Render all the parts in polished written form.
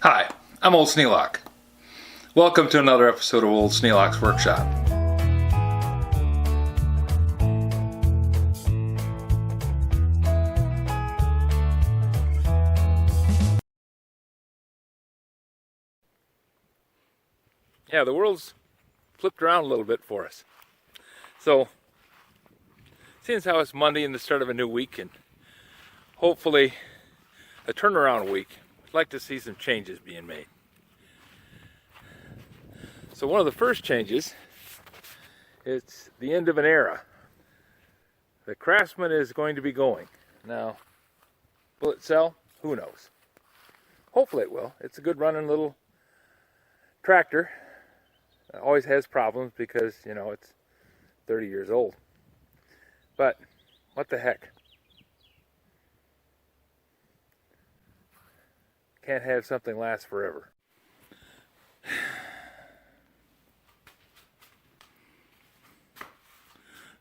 Hi, I'm Old Sneelock. Welcome to another episode of Old Sneelock's Workshop. Yeah, the world's flipped around a little bit for us. So, seeing how it's Monday and the start of a new week and hopefully a turnaround week, I'd like to see some changes being made. So one of the first changes, it's the end of an era. The Craftsman is going to be going. Now, will it sell? Who knows? Hopefully it will. It's a good running little tractor. It always has problems because, it's 30 years old. But what the heck? Can't have something last forever.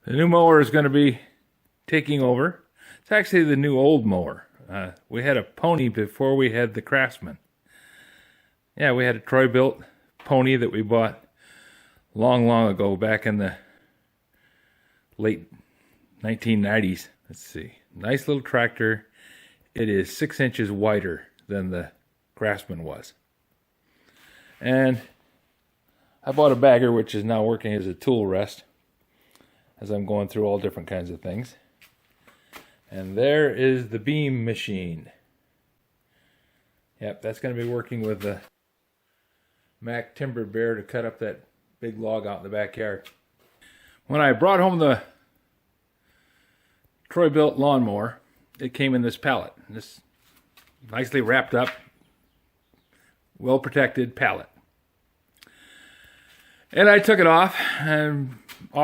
The new mower is going to be taking over. It's actually the new old mower. We had a pony before we had the Craftsman. Yeah, we had a Troy-Bilt pony that we bought long ago, back in the late 1990s. Let's see. Nice little tractor. It is 6 inches wider than the Craftsman was. And I bought a bagger, which is now working as a tool rest as I'm going through all different kinds of things. And there is the beam machine. Yep, that's going to be working with the Mack Timber Bear to cut up that big log out in the backyard. When I brought home the Troy-Bilt lawnmower, it came in this pallet. This nicely wrapped up, well protected pallet. And I took it off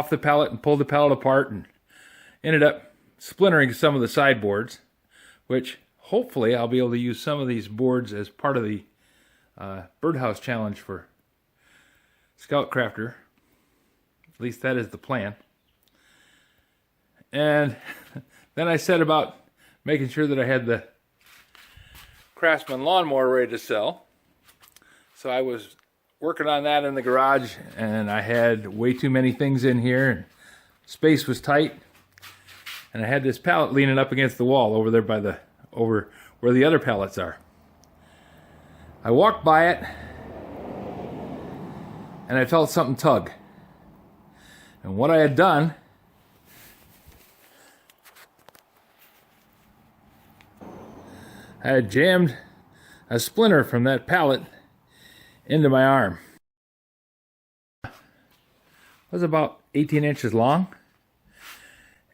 the pallet and pulled the pallet apart and ended up splintering some of the sideboards, which hopefully I'll be able to use some of these boards as part of the birdhouse challenge for Scout Crafter. At least that is the plan. And then I set about making sure that I had the Craftsman lawnmower ready to sell. So I was working on that in the garage, and I had way too many things in here, and space was tight, and I had this pallet leaning up against the wall over there over where the other pallets are. I walked by it, and I felt something tug. And what I had done, I had jammed a splinter from that pallet into my arm. It was about 18 inches long,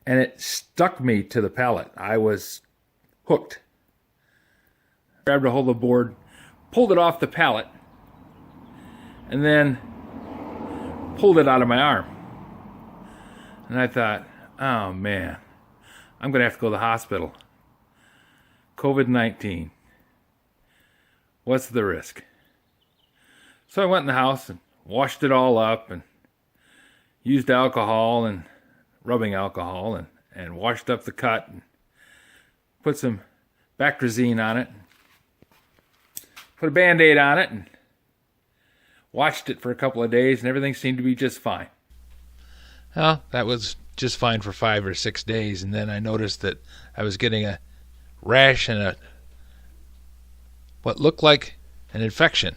and it stuck me to the pallet. I was hooked. Grabbed a hold of the board, pulled it off the pallet, and then pulled it out of my arm. And I thought, oh man, I'm going to have to go to the hospital. COVID-19. What's the risk? So I went in the house and washed it all up and used alcohol and rubbing alcohol and washed up the cut and put some Bactrazine on it. Put a Band-Aid on it and watched it for a couple of days, and everything seemed to be just fine. Well, that was just fine for 5 or 6 days, and then I noticed that I was getting a rash and what looked like an infection.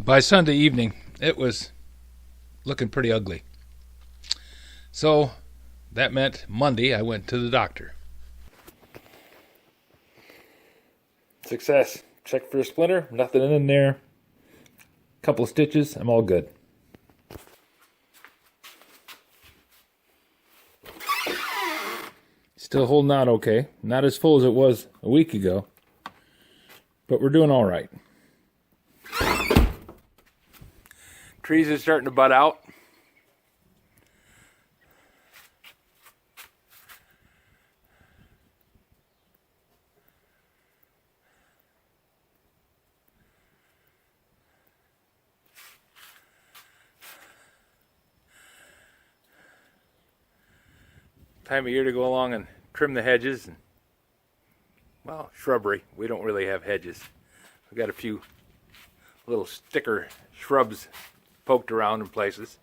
By Sunday evening, it was looking pretty ugly. So that meant Monday I went to the doctor. Success. Checked for a splinter, nothing in there. Couple of stitches, I'm all good. Still holding out okay. Not as full as it was a week ago, but we're doing all right. Trees are starting to bud out. Time of year to go along and trim the hedges and, well, shrubbery. We don't really have hedges. We've got a few little sticker shrubs poked around in places.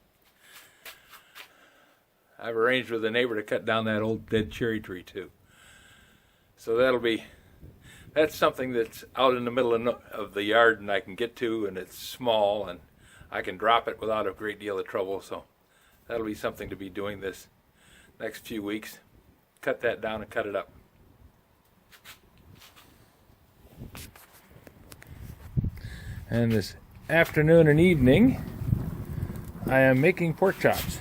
I've arranged with a neighbor to cut down that old dead cherry tree too. So that's something that's out in the middle of the yard and I can get to, and it's small and I can drop it without a great deal of trouble. So that'll be something to be doing this next few weeks. Cut that down and cut it up. And this afternoon and evening, I am making pork chops.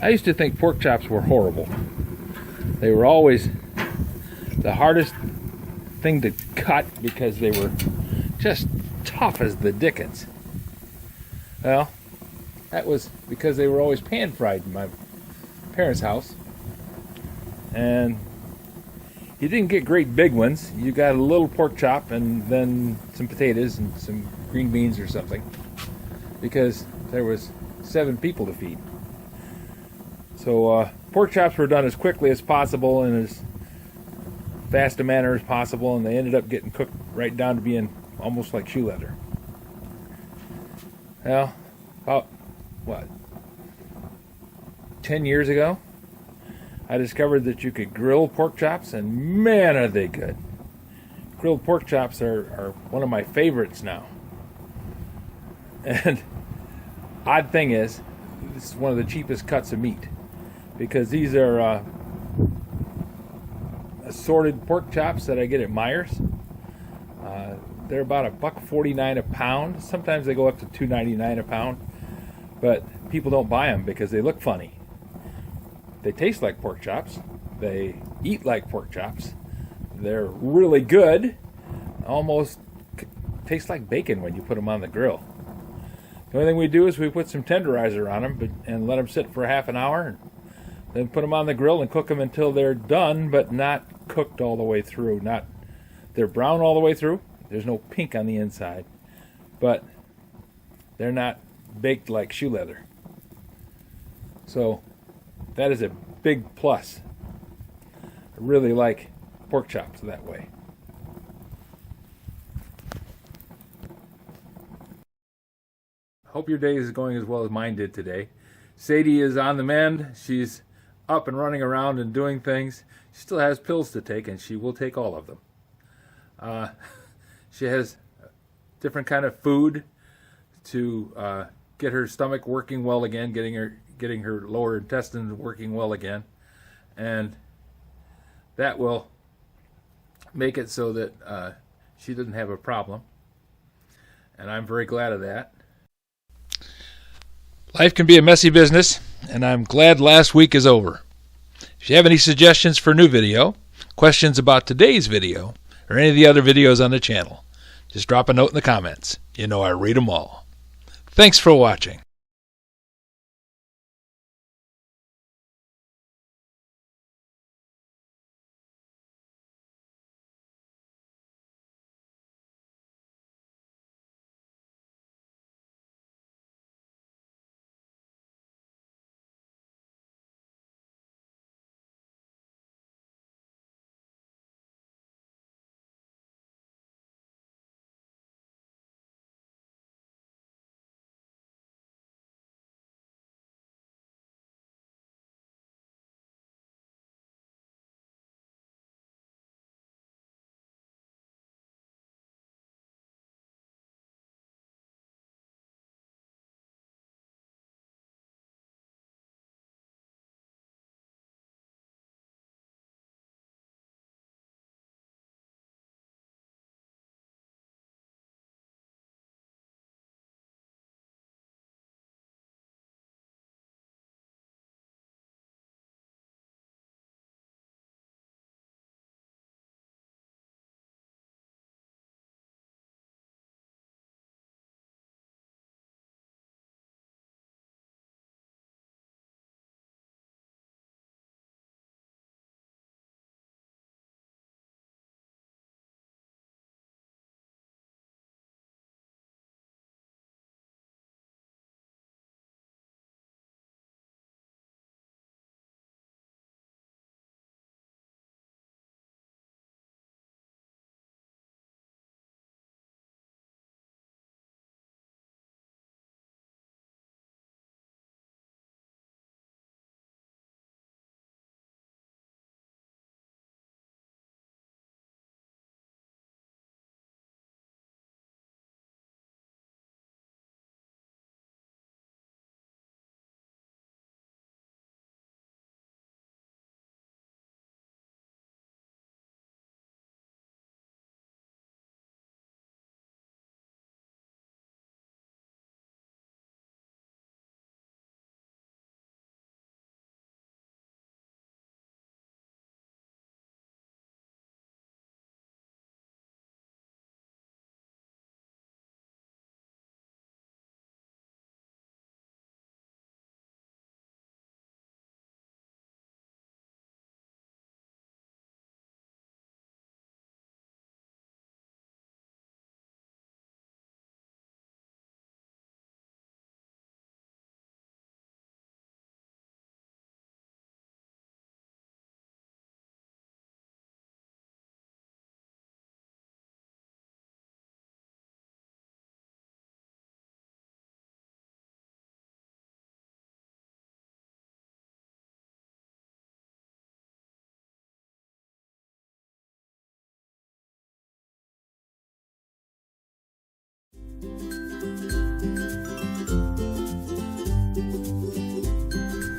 I used to think pork chops were horrible. They were always the hardest thing to cut because they were just tough as the dickens. Well, that was because they were always pan fried in my parents' house. And you didn't get great big ones. You got a little pork chop and then some potatoes and some green beans or something, because there was 7 people to feed. So pork chops were done as quickly as possible and as fast a manner as possible, and they ended up getting cooked right down to being almost like shoe leather. Well, about, 10 years ago, I discovered that you could grill pork chops, and man, are they good. Grilled pork chops are one of my favorites now. And odd thing is, this is one of the cheapest cuts of meat, because these are assorted pork chops that I get at Meijer's. They're about $1.49 a pound. Sometimes they go up to $2.99 a pound, but people don't buy them because they look funny. They taste like pork chops. They eat like pork chops. They're really good. Almost taste like bacon when you put them on the grill. The only thing we do is we put some tenderizer on them and let them sit for half an hour, and then put them on the grill and cook them until they're done, but not cooked all the way through. They're brown all the way through. There's no pink on the inside, but they're not baked like shoe leather. So that is a big plus. I really like pork chops that way. Hope your day is going as well as mine did today. Sadie is on the mend. She's up and running around and doing things. She still has pills to take, and she will take all of them. She has different kind of food to get her stomach working well again, getting her lower intestines working well again, and that will make it so that she doesn't have a problem. And I'm very glad of that. Life can be a messy business, and I'm glad last week is over. If you have any suggestions for a new video, questions about today's video, or any of the other videos on the channel, just drop a note in the comments. You know I read them all. Thanks for watching.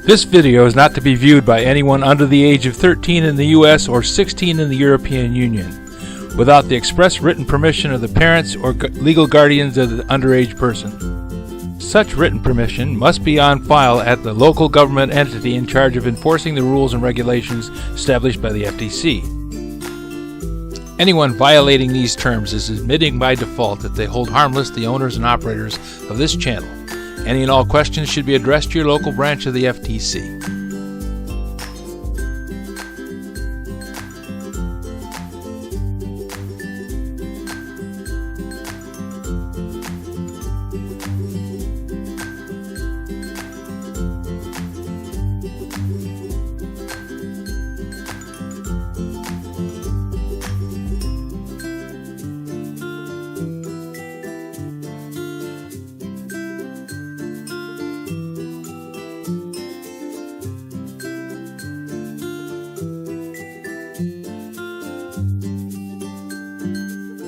This video is not to be viewed by anyone under the age of 13 in the U.S. or 16 in the European Union, without the express written permission of the parents or legal guardians of the underage person. Such written permission must be on file at the local government entity in charge of enforcing the rules and regulations established by the FTC. Anyone violating these terms is admitting by default that they hold harmless the owners and operators of this channel. Any and all questions should be addressed to your local branch of the FTC.